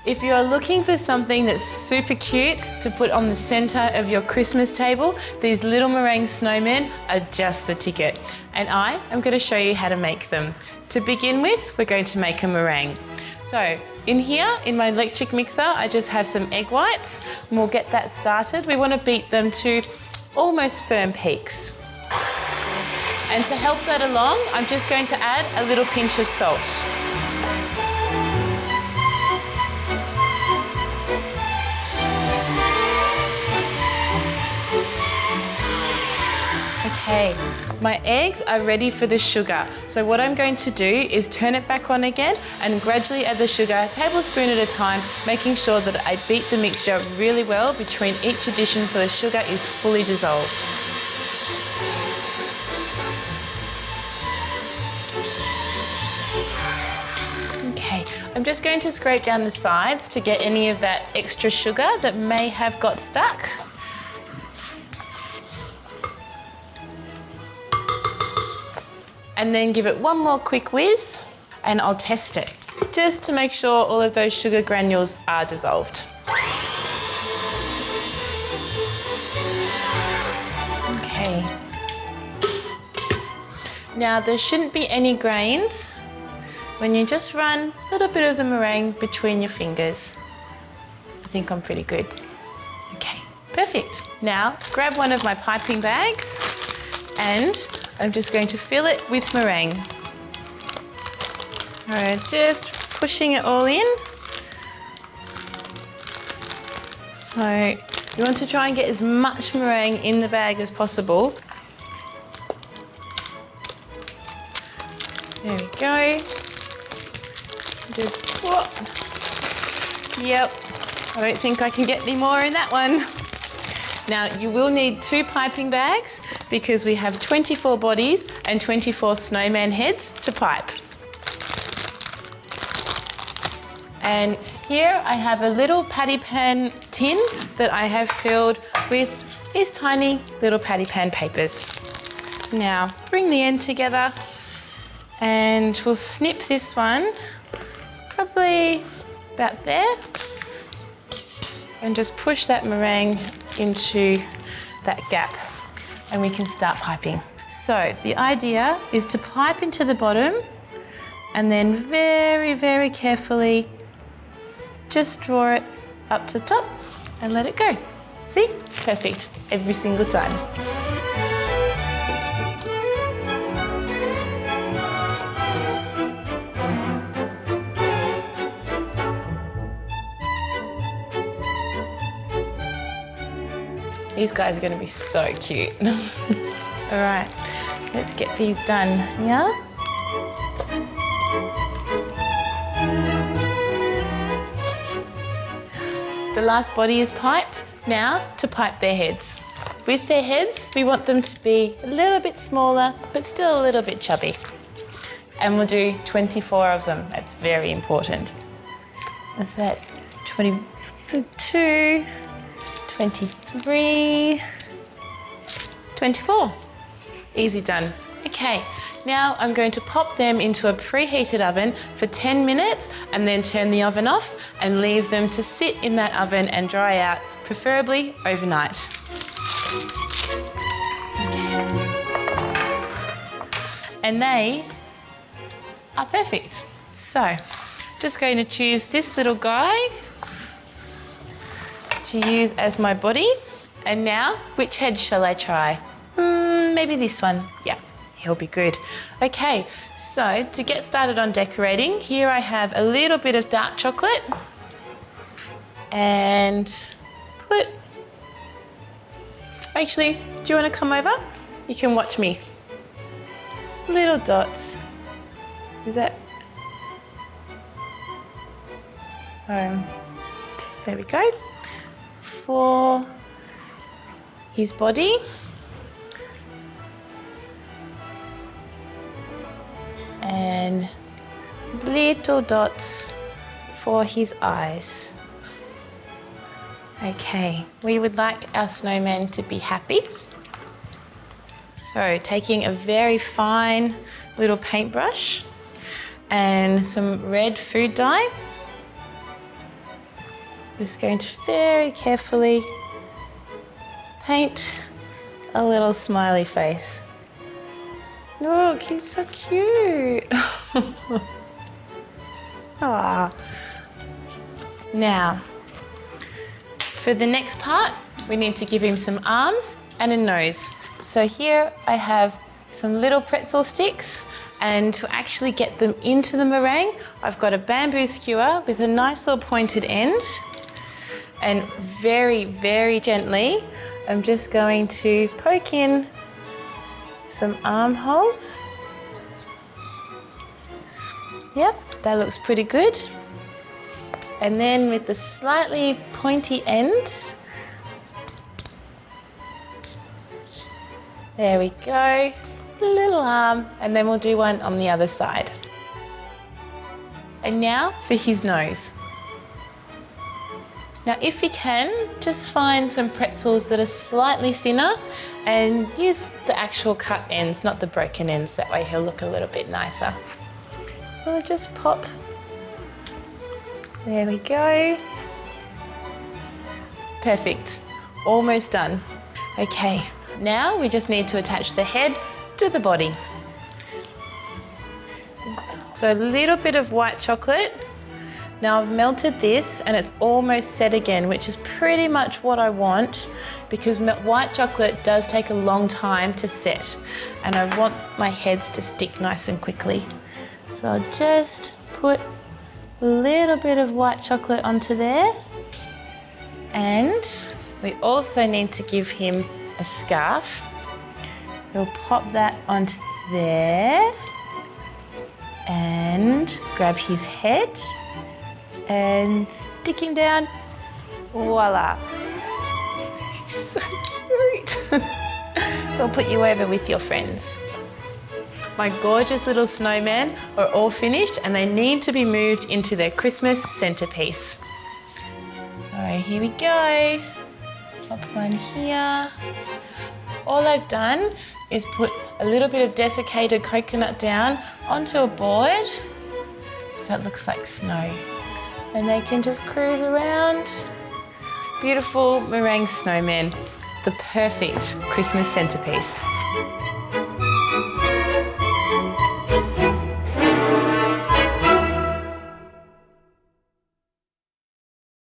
If you're looking for something that's super cute to put on the center of your Christmas table, these little meringue snowmen are just the ticket. And I am going to show you how to make them. To begin with, we're going to make a meringue. So in here, in my electric mixer, I just have some egg whites and we'll get that started. We want to beat them to almost firm peaks. And to help that along, I'm just going to add a little pinch of salt. Okay, my eggs are ready for the sugar. So what I'm going to do is turn it back on again and gradually add the sugar, tablespoon at a time, making sure that I beat the mixture really well between each addition so the sugar is fully dissolved. Okay, I'm just going to scrape down the sides to get any of that extra sugar that may have got stuck. And then give it one more quick whiz and I'll test it just to make sure all of those sugar granules are dissolved. Okay. Now there shouldn't be any grains when you just run a little bit of the meringue between your fingers. I think I'm pretty good. Okay, perfect. Now grab one of my piping bags and I'm just going to fill it with meringue. All right, just pushing it all in. All right, you want to try and get as much meringue in the bag as possible. There we go. Just, whoop. Yep, I don't think I can get any more in that one. Now, you will need 2 piping bags because we have 24 bodies and 24 snowman heads to pipe. And here I have a little patty pan tin that I have filled with these tiny little patty pan papers. Now, bring the end together and we'll snip this one probably about there and just push that meringue into that gap and we can start piping. So the idea is to pipe into the bottom and then very, very carefully just draw it up to the top and let it go. See? Perfect. Every single time. These guys are going to be so cute. All right, let's get these done, yeah? The last body is piped. Now to pipe their heads. With their heads, we want them to be a little bit smaller, but still a little bit chubby. And we'll do 24 of them. That's very important. What's that? 22, 23, 24. Easy done. Okay, now I'm going to pop them into a preheated oven for 10 minutes and then turn the oven off and leave them to sit in that oven and dry out, preferably overnight. And they are perfect. So, just going to choose this little guy to use as my body. And now, which head shall I try? Maybe this one. Yeah, he'll be good. Okay, so to get started on decorating, here I have a little bit of dark chocolate and put... Actually, do you want to come over? You can watch me. Little dots. Is that... there we go. For his body. And little dots for his eyes. Okay, we would like our snowman to be happy. So taking a very fine little paintbrush and some red food dye. just going to very carefully paint a little smiley face. Look, he's so cute. Ah. Now, for the next part, we need to give him some arms and a nose. So here I have some little pretzel sticks, and to actually get them into the meringue, I've got a bamboo skewer with a nice little pointed end, and very, very gently, I'm just going to poke in some armholes. Yep, that looks pretty good. And then with the slightly pointy end, there we go, little arm, and then we'll do one on the other side. And now for his nose. Now if you can, just find some pretzels that are slightly thinner and use the actual cut ends, not the broken ends, that way he'll look a little bit nicer. We'll just pop. There we go. Perfect, almost done. Okay, now we just need to attach the head to the body. So a little bit of white chocolate. Now I've melted this and it's almost set again, which is pretty much what I want, because white chocolate does take a long time to set and I want my heads to stick nice and quickly. So I'll just put a little bit of white chocolate onto there, and we also need to give him a scarf. We'll pop that onto there and grab his head and stick him down. Voila. He's so cute. We'll put you over with your friends. My gorgeous little snowmen are all finished and they need to be moved into their Christmas centerpiece. All right, here we go. Pop one here. All I've done is put a little bit of desiccated coconut down onto a board so it looks like snow. And they can just cruise around. Beautiful meringue snowmen, the perfect Christmas centerpiece.